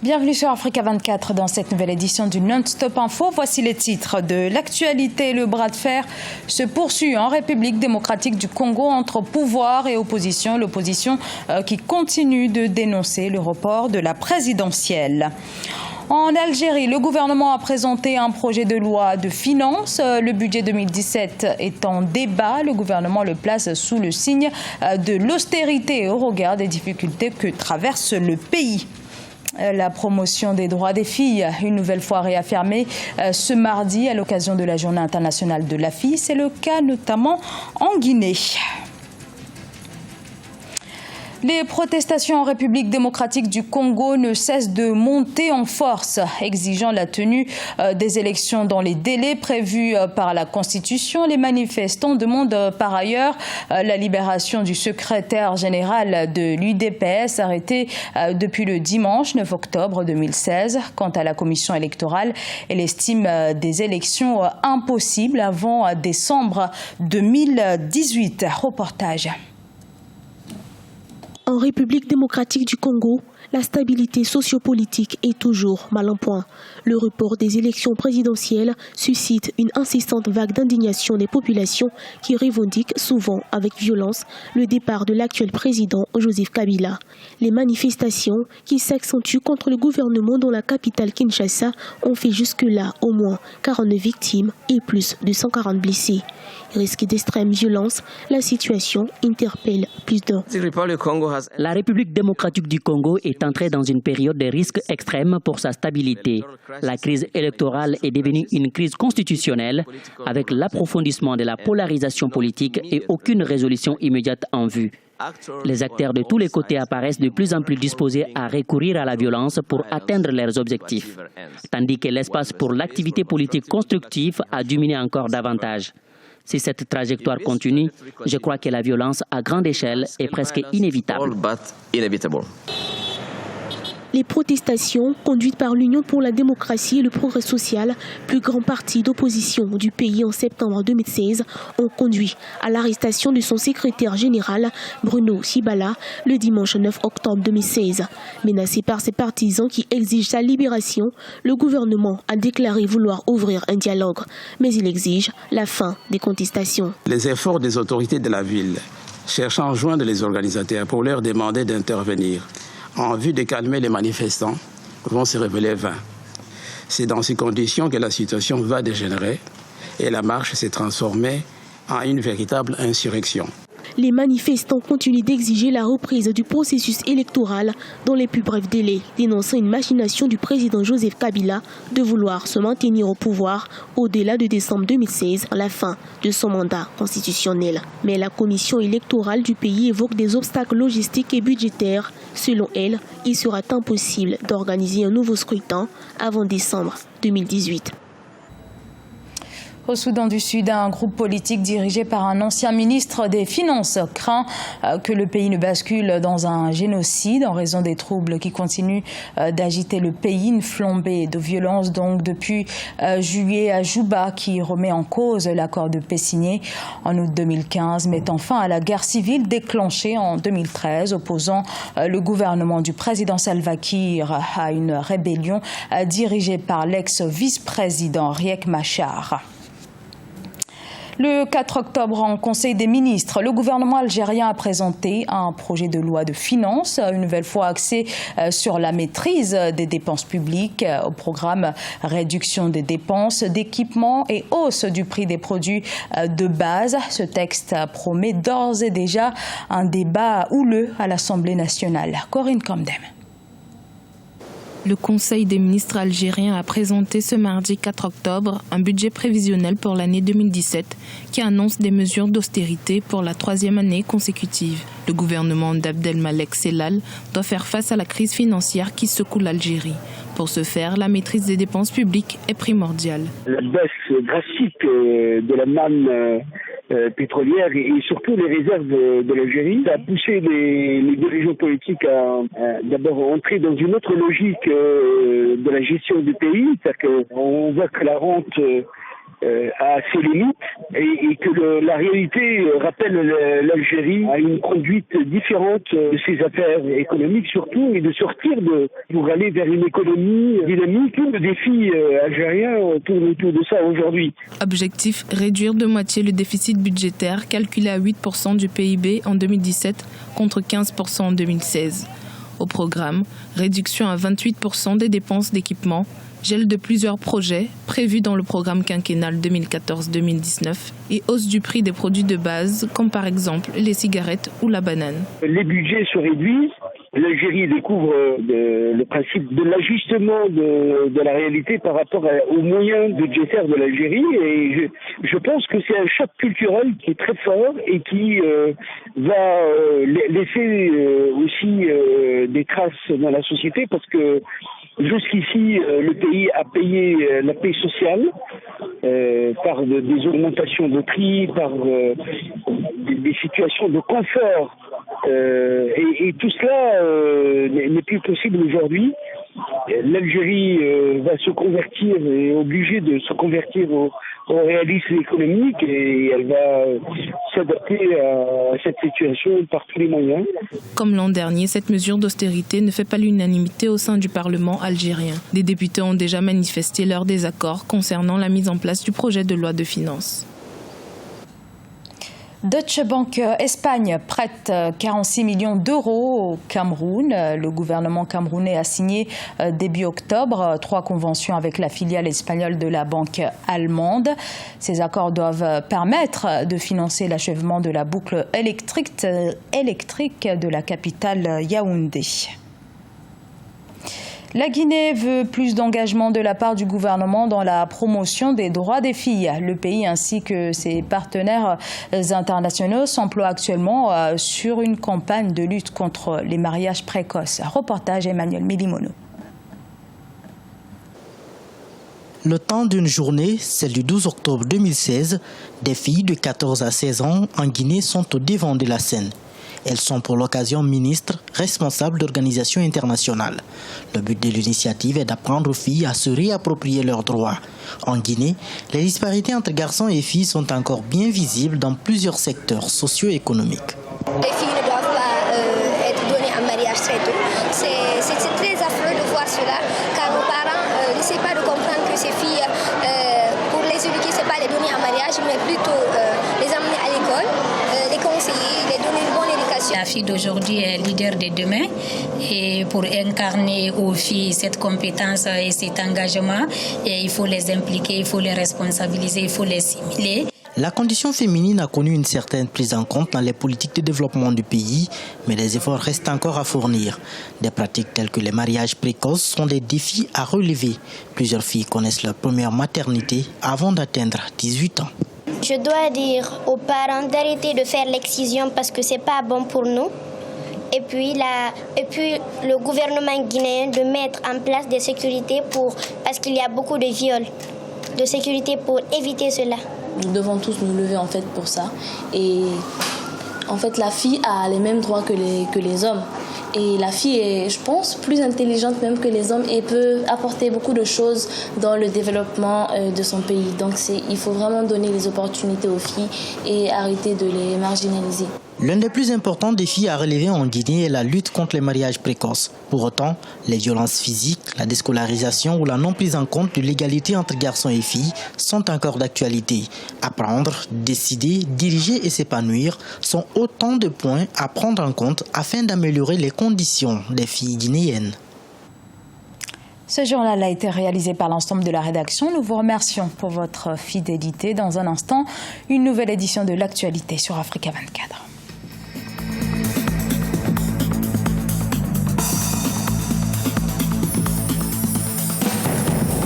Bienvenue sur Africa 24 dans cette nouvelle édition du Non-Stop Info. Voici les titres de l'actualité. Le bras de fer se poursuit en République démocratique du Congo entre pouvoir et opposition. L'opposition qui continue de dénoncer le report de la présidentielle. En Algérie, le gouvernement a présenté un projet de loi de finances. Le budget 2017 est en débat. Le gouvernement le place sous le signe de l'austérité au regard des difficultés que traverse le pays. La promotion des droits des filles, une nouvelle fois réaffirmée ce mardi à l'occasion de la Journée internationale de la fille. C'est le cas notamment en Guinée. Les protestations en République démocratique du Congo ne cessent de monter en force, exigeant la tenue des élections dans les délais prévus par la Constitution. Les manifestants demandent par ailleurs la libération du secrétaire général de l'UDPS arrêté depuis le dimanche 9 octobre 2016. Quant à la commission électorale, elle estime des élections impossibles avant décembre 2018. Reportage. En République démocratique du Congo, la stabilité sociopolitique est toujours mal en point. Le report des élections présidentielles suscite une insistante vague d'indignation des populations qui revendiquent souvent avec violence le départ de l'actuel président Joseph Kabila. Les manifestations qui s'accentuent contre le gouvernement dans la capitale Kinshasa ont fait jusque-là au moins 49 victimes et plus de 140 blessés. Risque d'extrême violence, la situation interpelle plus d'un. La République démocratique du Congo est entrée dans une période de risques extrêmes pour sa stabilité. La crise électorale est devenue une crise constitutionnelle avec l'approfondissement de la polarisation politique et aucune résolution immédiate en vue. Les acteurs de tous les côtés apparaissent de plus en plus disposés à recourir à la violence pour atteindre leurs objectifs, tandis que l'espace pour l'activité politique constructive a diminué encore davantage. Si cette trajectoire continue, je crois que la violence à grande échelle est presque inévitable. Les protestations conduites par l'Union pour la démocratie et le progrès social, plus grand parti d'opposition du pays en septembre 2016, ont conduit à l'arrestation de son secrétaire général, Bruno Sibala, le dimanche 9 octobre 2016. Menacé par ses partisans qui exigent sa libération, le gouvernement a déclaré vouloir ouvrir un dialogue, mais il exige la fin des contestations. Les efforts des autorités de la ville cherchant à joindre les organisateurs pour leur demander d'intervenir en vue de calmer les manifestants vont se révéler vains. C'est dans ces conditions que la situation va dégénérer et la marche s'est transformée en une véritable insurrection. Les manifestants continuent d'exiger la reprise du processus électoral dans les plus brefs délais, dénonçant une machination du président Joseph Kabila de vouloir se maintenir au pouvoir au-delà de décembre 2016, la fin de son mandat constitutionnel. Mais la commission électorale du pays évoque des obstacles logistiques et budgétaires. Selon elle, il sera impossible d'organiser un nouveau scrutin avant décembre 2018. Au Soudan du Sud, un groupe politique dirigé par un ancien ministre des Finances craint que le pays ne bascule dans un génocide en raison des troubles qui continuent d'agiter le pays. Une flambée de violence donc depuis juillet à Juba qui remet en cause l'accord de paix signé en août 2015, mettant fin à la guerre civile déclenchée en 2013, opposant le gouvernement du président Salva Kiir à une rébellion dirigée par l'ex-vice-président Riek Machar. Le 4 octobre, en Conseil des ministres, le gouvernement algérien a présenté un projet de loi de finances, une nouvelle fois axé sur la maîtrise des dépenses publiques, au programme réduction des dépenses d'équipement et hausse du prix des produits de base. Ce texte promet d'ores et déjà un débat houleux à l'Assemblée nationale. Corinne Kamdem. Le Conseil des ministres algérien a présenté ce mardi 4 octobre un budget prévisionnel pour l'année 2017 qui annonce des mesures d'austérité pour la troisième année consécutive. Le gouvernement d'Abdelmalek Sellal doit faire face à la crise financière qui secoue l'Algérie. Pour ce faire, la maîtrise des dépenses publiques est primordiale. La baisse drastique de la manne pétrolière et surtout les réserves de l'Algérie. Ça a poussé les dirigeants politiques à d'abord entrer dans une autre logique de la gestion du pays. C'est-à-dire qu'on voit que la rente à ses limites et que la réalité rappelle l'Algérie à une conduite différente de ses affaires économiques surtout et de sortir pour aller vers une économie dynamique. Le défi algérien tourne autour de ça aujourd'hui. Objectif, réduire de moitié le déficit budgétaire calculé à 8% du PIB en 2017 contre 15% en 2016. Au programme, réduction à 28% des dépenses d'équipement, gel de plusieurs projets prévus dans le programme quinquennal 2014-2019 et hausse du prix des produits de base comme par exemple les cigarettes ou la banane. Les budgets se réduisent. L'Algérie découvre le principe de l'ajustement de la réalité par rapport aux moyens budgétaires de l'Algérie et je pense que c'est un choc culturel qui est très fort et qui va laisser aussi des traces dans la société parce que jusqu'ici, le pays a payé la paix sociale par des augmentations de prix, par des situations de confort. Et tout cela n'est plus possible aujourd'hui. L'Algérie va se convertir, est obligée de se convertir au réalisme économique et elle va s'adapter à cette situation par tous les moyens. Comme l'an dernier, cette mesure d'austérité ne fait pas l'unanimité au sein du Parlement algérien. Des députés ont déjà manifesté leur désaccord concernant la mise en place du projet de loi de finances. Deutsche Bank Espagne prête 46 millions d'euros au Cameroun. Le gouvernement camerounais a signé début octobre 3 conventions avec la filiale espagnole de la banque allemande. Ces accords doivent permettre de financer l'achèvement de la boucle électrique de la capitale Yaoundé. La Guinée veut plus d'engagement de la part du gouvernement dans la promotion des droits des filles. Le pays ainsi que ses partenaires internationaux s'emploient actuellement sur une campagne de lutte contre les mariages précoces. Reportage Emmanuel Milimono. Le temps d'une journée, celle du 12 octobre 2016, des filles de 14 à 16 ans en Guinée sont au devant de la scène. Elles sont pour l'occasion ministres, responsables d'organisations internationales. Le but de l'initiative est d'apprendre aux filles à se réapproprier leurs droits. En Guinée, les disparités entre garçons et filles sont encore bien visibles dans plusieurs secteurs socio-économiques. Les filles ne doivent pas être données en mariage très tôt. C'est très affreux de voir cela, car nos parents n'essaient pas de comprendre que ces filles, pour les éduquer, ce n'est pas les donner en mariage, mais plutôt les amener à l'école, les conseiller, les donner une bonne éducation. La fille d'aujourd'hui est leader de demain et pour incarner aux filles cette compétence et cet engagement, il faut les impliquer, il faut les responsabiliser, il faut les stimuler. La condition féminine a connu une certaine prise en compte dans les politiques de développement du pays, mais des efforts restent encore à fournir. Des pratiques telles que les mariages précoces sont des défis à relever. Plusieurs filles connaissent leur première maternité avant d'atteindre 18 ans. Je dois dire aux parents d'arrêter de faire l'excision parce que c'est pas bon pour nous. Et puis le gouvernement guinéen de mettre en place des sécurités parce qu'il y a beaucoup de viols, de sécurité pour éviter cela. Nous devons tous nous lever en fait pour ça. Et en fait, la fille a les mêmes droits que les hommes. Et la fille est, je pense, plus intelligente même que les hommes et peut apporter beaucoup de choses dans le développement de son pays. Donc il faut vraiment donner les opportunités aux filles et arrêter de les marginaliser. L'un des plus importants défis à relever en Guinée est la lutte contre les mariages précoces. Pour autant, les violences physiques, la déscolarisation ou la non prise en compte de l'égalité entre garçons et filles sont encore d'actualité. Apprendre, décider, diriger et s'épanouir sont autant de points à prendre en compte afin d'améliorer les conditions des filles guinéennes. Ce journal a été réalisé par l'ensemble de la rédaction. Nous vous remercions pour votre fidélité. Dans un instant, une nouvelle édition de l'actualité sur Africa 24.